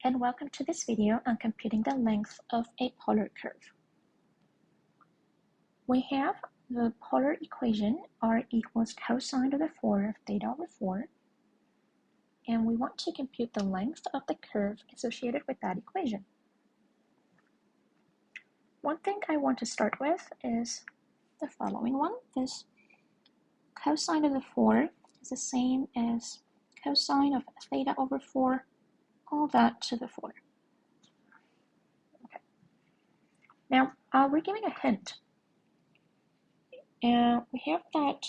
and welcome to this video on computing the length of a polar curve. We have the polar equation r equals cosine to the 4 of theta over 4, and we want to compute the length of the curve associated with that equation. One thing I want to start with is the following one. This cosine of the 4 is the same as cosine of theta over 4, all that to the 4. Okay. Now, we're giving a hint. And we have that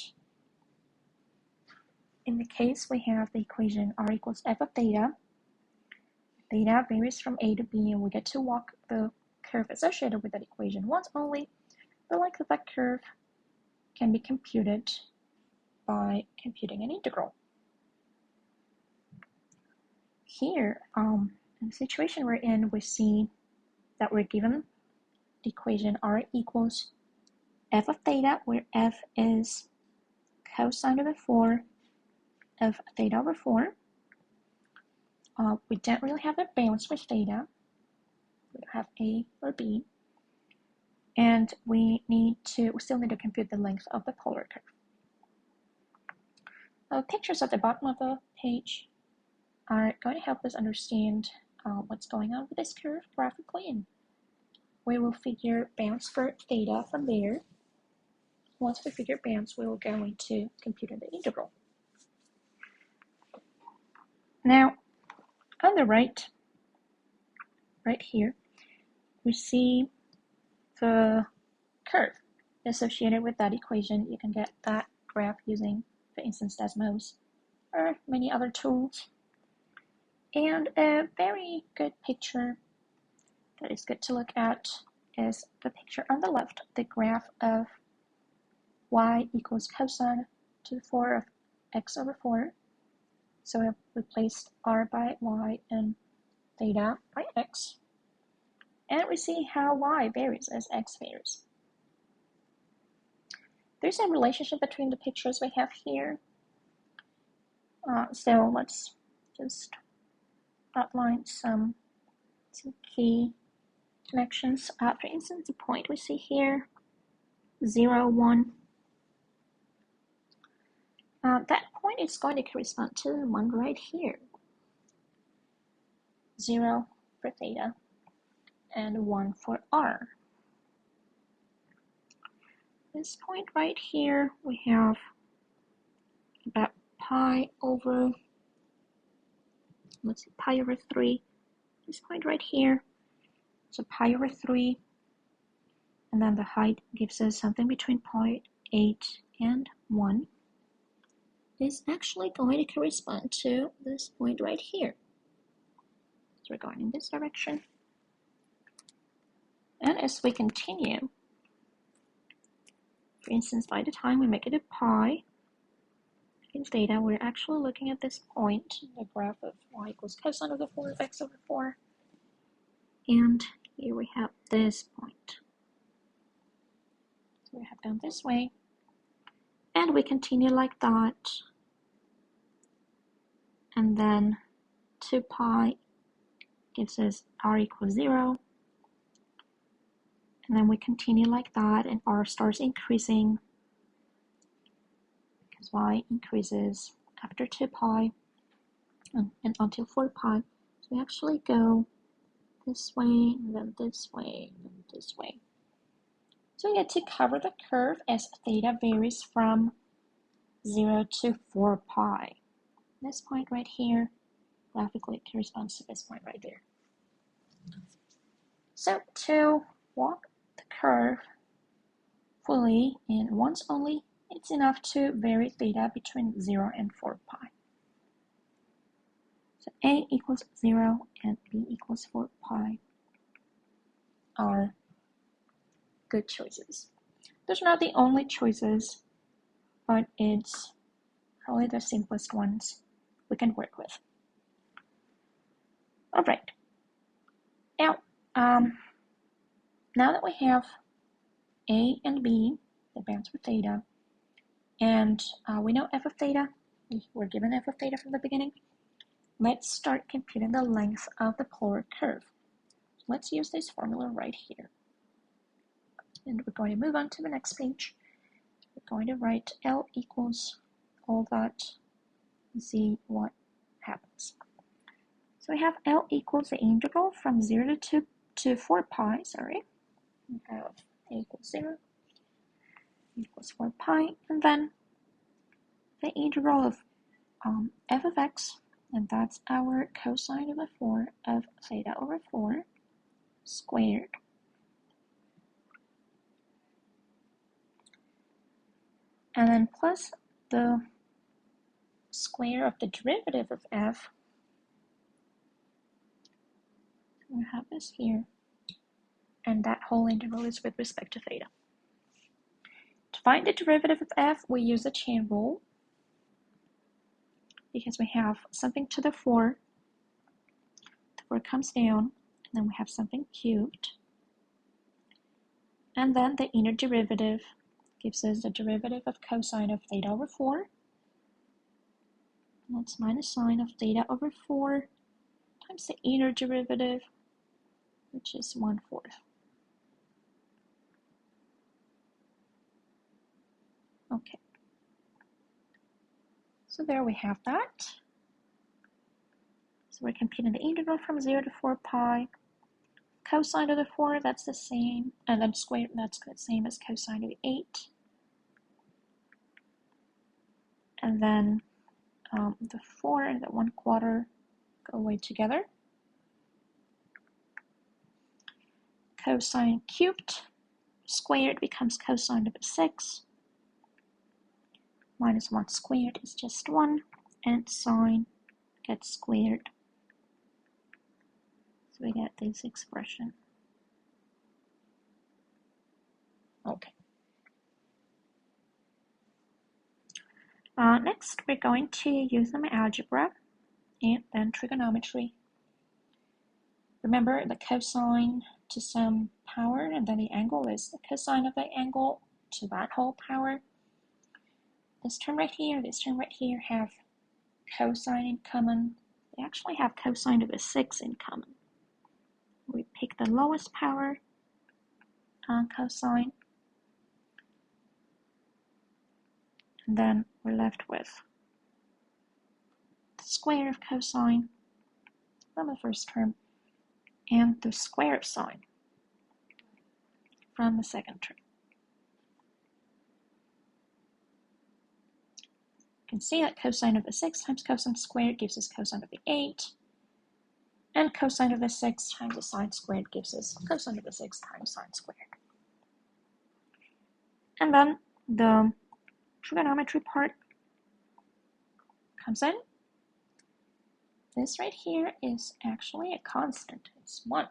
in the case we have the equation r equals f of theta. Theta varies from a to b, and we get to walk the curve associated with that equation once only. The length of that curve can be computed by computing an integral. Here, in the situation we're in, we see that we're given the equation r equals f of theta, where f is cosine of the 4 of theta over 4. We don't really have a balance with theta. We don't have a or b. And we still need to compute the length of the polar curve. Pictures at the bottom of the page are going to help us understand what's going on with this curve graphically, and we will figure bounds for theta from there. Once we figure bounds, we will go into computing the integral. Now, on the right here, we see the curve associated with that equation. You can get that graph using, for instance, Desmos or many other tools. And a very good picture that is good to look at is the picture on the left, the graph of y equals cosine to the 4 of x over 4. So we have replaced r by y and theta by x. And we see how y varies as x varies. There's a relationship between the pictures we have here. So let's just outline some key connections. For instance, the point we see here, 0, 1. That point is going to correspond to the one right here. 0 for theta and 1 for r. This point right here, we have about pi over 3. This point right here, so pi over 3, and then the height gives us something between 0.8 and 1. Is actually going to correspond to this point right here. So we're going in this direction. And as we continue, for instance, by the time we make it a pi in theta, we're actually looking at this point, the graph of y equals cosine of the 4 of x over 4. And here we have this point. So we have gone this way. And we continue like that. And then 2 pi gives us r equals 0. And then we continue like that, and r starts increasing because y increases after 2 pi and until 4 pi. So we actually go this way, and then this way, and this way. So we get to cover the curve as theta varies from 0 to 4 pi. This point right here graphically corresponds to this point right there. So to walk the curve fully and once only, it's enough to vary theta between 0 and 4 pi. So a equals 0 and b equals 4 pi are good choices. Those are not the only choices, but it's probably the simplest ones we can work with. All right. Now, now that we have a and b, the bounds for theta, and we know f of theta, we're given f of theta from the beginning, let's start computing the length of the polar curve. Let's use this formula right here. And we're going to move on to the next page. We're going to write L equals all that, and see what happens. So we have L equals the integral from 0 to 4 pi, We have A equals 0, equals 4 pi, and then the integral of f of x, and that's our cosine of the 4 of theta over 4 squared. And then plus the square of the derivative of f. We have this here. And that whole integral is with respect to theta. To find the derivative of f, we use the chain rule, because we have something to the 4, the 4 comes down, and then we have something cubed. And then the inner derivative gives us the derivative of cosine of theta over 4. That's minus sine of theta over 4 times the inner derivative, which is 1/4. Okay. So there we have that. So we're computing the integral from 0 to 4 pi. Cosine of the 4, that's the same, and then square, that's the same as cosine of the 8. And then the 4 and the 1/4 go away together. Cosine cubed squared becomes cosine of the 6. Minus 1 squared is just 1, and sine gets squared. So we get this expression. Okay. Next, we're going to use some algebra and then trigonometry. Remember the cosine to some power, and then the angle is the cosine of the angle to that whole power. This term right here have cosine in common. They actually have cosine of a 6 in common. We pick the lowest power cosine, and then we're left with the square of cosine from the first term and the square of sine from the second term. You can see that cosine of the 6 times cosine squared gives us cosine of the 8, and cosine of the 6 times the sine squared gives us cosine of the 6 times sine squared. And then the trigonometry part comes in. This right here is actually a constant, it's 1.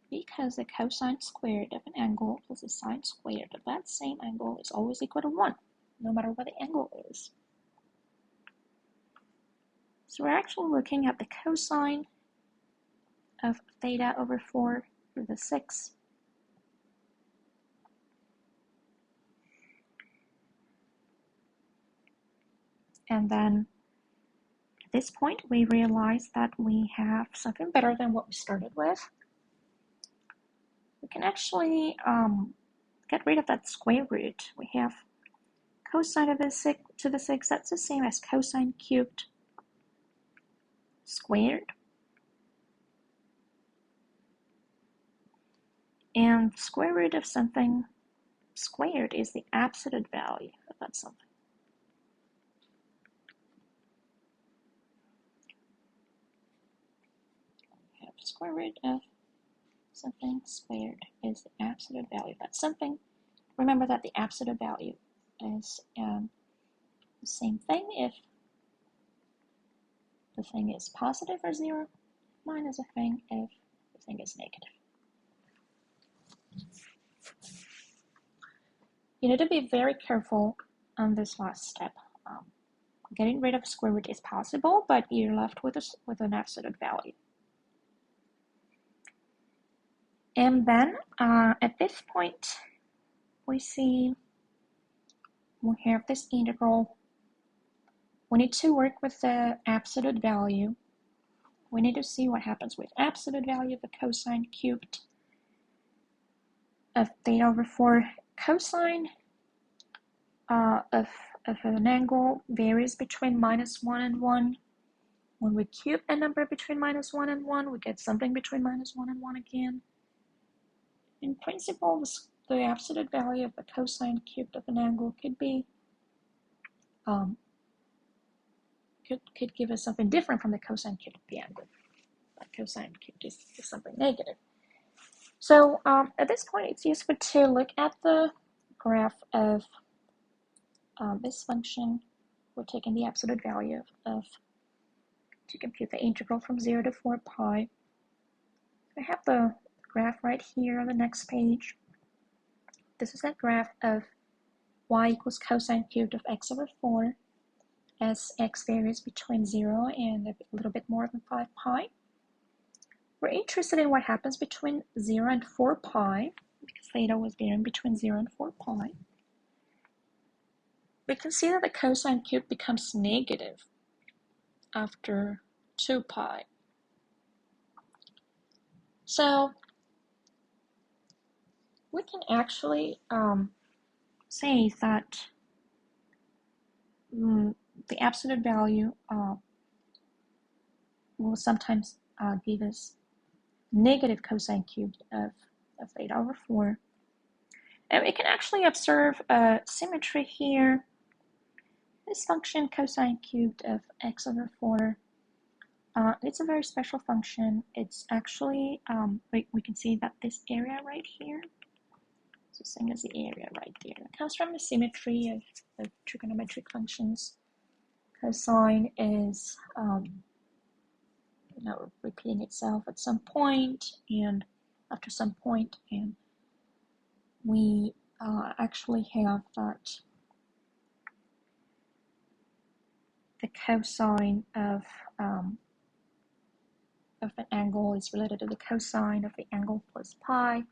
Because the cosine squared of an angle plus the sine squared of that same angle is always equal to 1, no matter what the angle is. So we're actually looking at the cosine of theta over 4 to the 6. And then at this point, we realize that we have something better than what we started with. We can actually get rid of that square root. We have cosine of the 6 to the 6, that's the same as cosine cubed squared. And square root of something squared is the absolute value of that something. We have square root of something squared is the absolute value of that something. Remember that the absolute value is the same thing if the thing is positive or 0, minus a thing if the thing is negative. You need to be very careful on this last step. Getting rid of square root is possible, but you're left with an absolute value. And then at this point, we see we have this integral we need to work with the absolute value. We need to see what happens with absolute value of the cosine cubed of theta over 4. Cosine of an angle varies between -1 and 1. When we cube a number between -1 and 1, we get something between -1 and 1 again. In principle, the absolute value of the cosine cubed of an angle could be could give us something different from the cosine cubed of the angle. But cosine cubed is something negative. So at this point, it's useful to look at the graph of this function. We're taking the absolute value of to compute the integral from 0 to 4 pi. I have the graph right here on the next page. This is that graph of y equals cosine cubed of x over 4 as x varies between 0 and a little bit more than 5 pi. We're interested in what happens between 0 and 4 pi, because theta was varying between 0 and 4 pi. We can see that the cosine cube becomes negative after 2 pi. So we can actually say that the absolute value will sometimes give us negative cosine cubed of theta over 4. And we can actually observe a symmetry here. This function cosine cubed of x over 4, it's a very special function. It's actually, we can see that this area right here, it's the same as the area right there. It comes from the symmetry of trigonometric functions. Cosine is repeating itself at some point and after some point, and we actually have that the cosine of an angle is related to the cosine of the angle plus pi.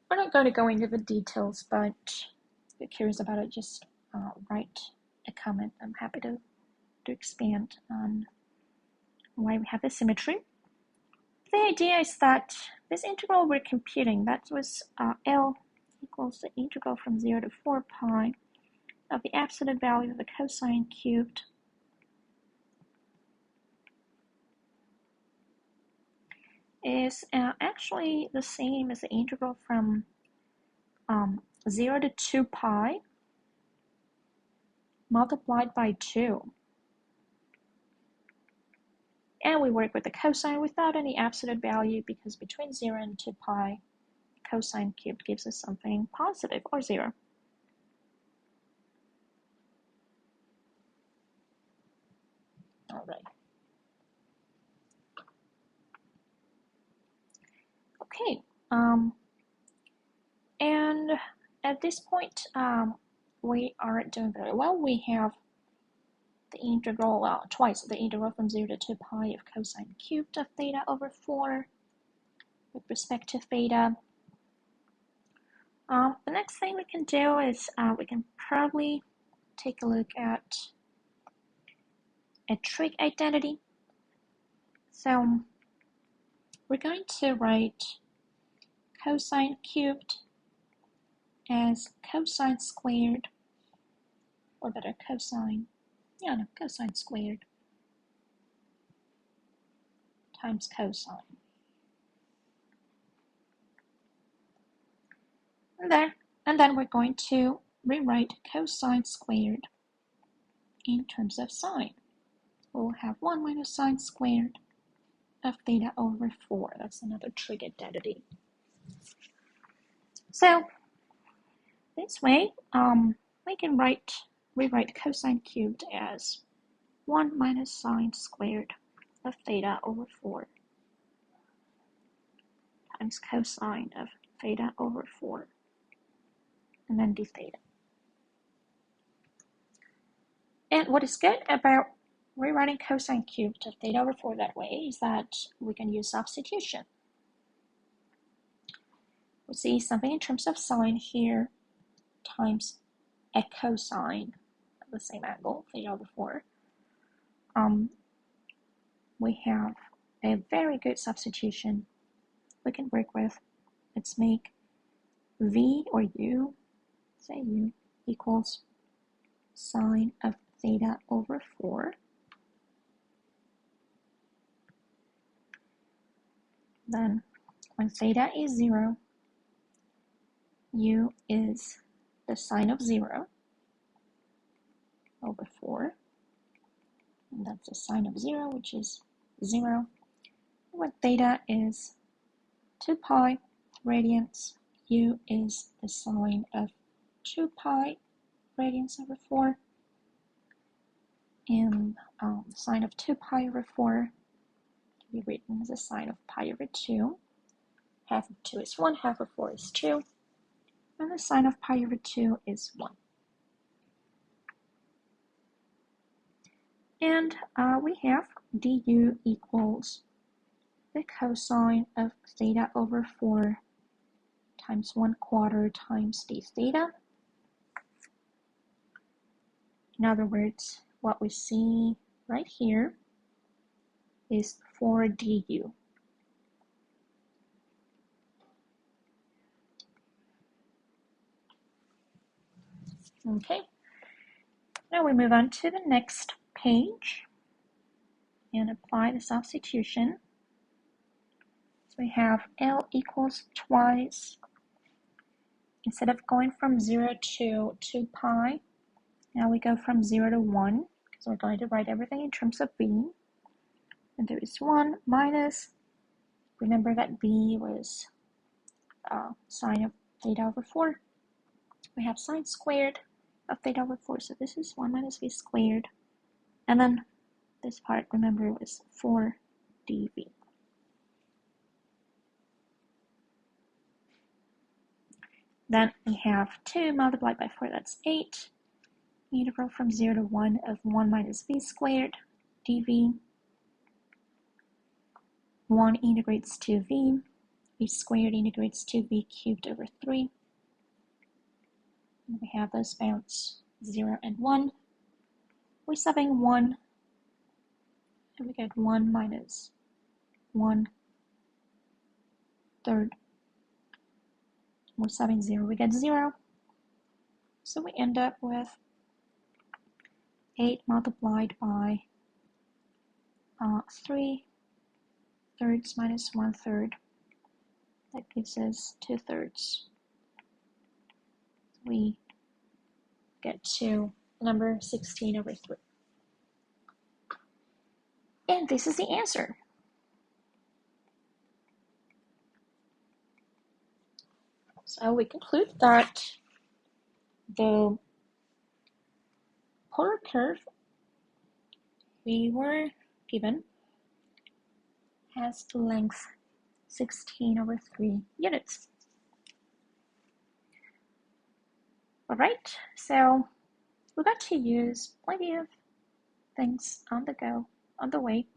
We're not going to go into the details, but if you're curious about it, just write a comment. I'm happy to expand on why we have this symmetry. The idea is that this integral we're computing, that was L equals the integral from 0 to 4 pi of the absolute value of the cosine cubed is actually the same as the integral from 0 to 2 pi multiplied by 2. And we work with the cosine without any absolute value, because between 0 and 2 pi, cosine cubed gives us something positive, or 0. All right. Okay. And at this point, we are doing very well. We have the integral, twice the integral from 0 to 2 pi of cosine cubed of theta over 4 with respect to theta. The next thing we can do is we can probably take a look at a trig identity. So we're going to write cosine cubed as cosine squared, or better cosine squared times cosine. And then we're going to rewrite cosine squared in terms of sine. We'll have 1 minus sine squared of theta over 4. That's another trig identity. So this way, we can rewrite cosine cubed as 1 minus sine squared of theta over 4 times cosine of theta over 4, and then d theta. And what is good about rewriting cosine cubed of theta over 4 that way is that we can use substitution. We see something in terms of sine here times a cosine at the same angle, theta over 4, we have a very good substitution we can work with. Let's make v or u, say u, equals sine of theta over 4. Then when theta is 0, u is the sine of 0 over 4. And that's the sine of 0, which is 0. When theta is 2 pi radians, u is the sine of 2 pi radians over 4. And the sine of 2 pi over 4 can be written as a sine of pi over 2. Half of 2 is 1, half of 4 is 2. And the sine of pi over 2 is 1. And we have du equals the cosine of theta over 4 times 1/4 times d theta. In other words, what we see right here is 4 du. Okay, now we move on to the next page and apply the substitution. So we have L equals twice, instead of going from 0 to 2 pi, now we go from 0 to 1, because we're going to write everything in terms of b. And there is 1 minus, remember that b was sine of theta over 4. We have sine squared of theta over 4, so this is 1 minus v squared. And then this part, remember, was 4 dv. Then we have 2 multiplied by 4, that's 8. Integral from 0 to 1 of 1 minus v squared dv. 1 integrates to v. V squared integrates to v cubed over 3. And we have those bounds 0 and 1. We're subbing 1, and we get 1 minus 1/3. We're subbing 0, we get 0. So we end up with 8 multiplied by 3 thirds minus 1/3. That gives us 2/3. We get to number 16 over 3. And this is the answer. So we conclude that the polar curve we were given has the length 16 over 3 units. Alright, so we got to use plenty of things on the go, on the way.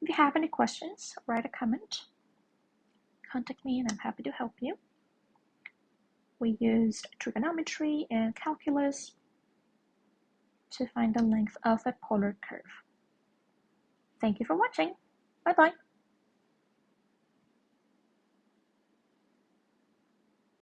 If you have any questions, write a comment. Contact me and I'm happy to help you. We used trigonometry and calculus to find the length of a polar curve. Thank you for watching. Bye-bye.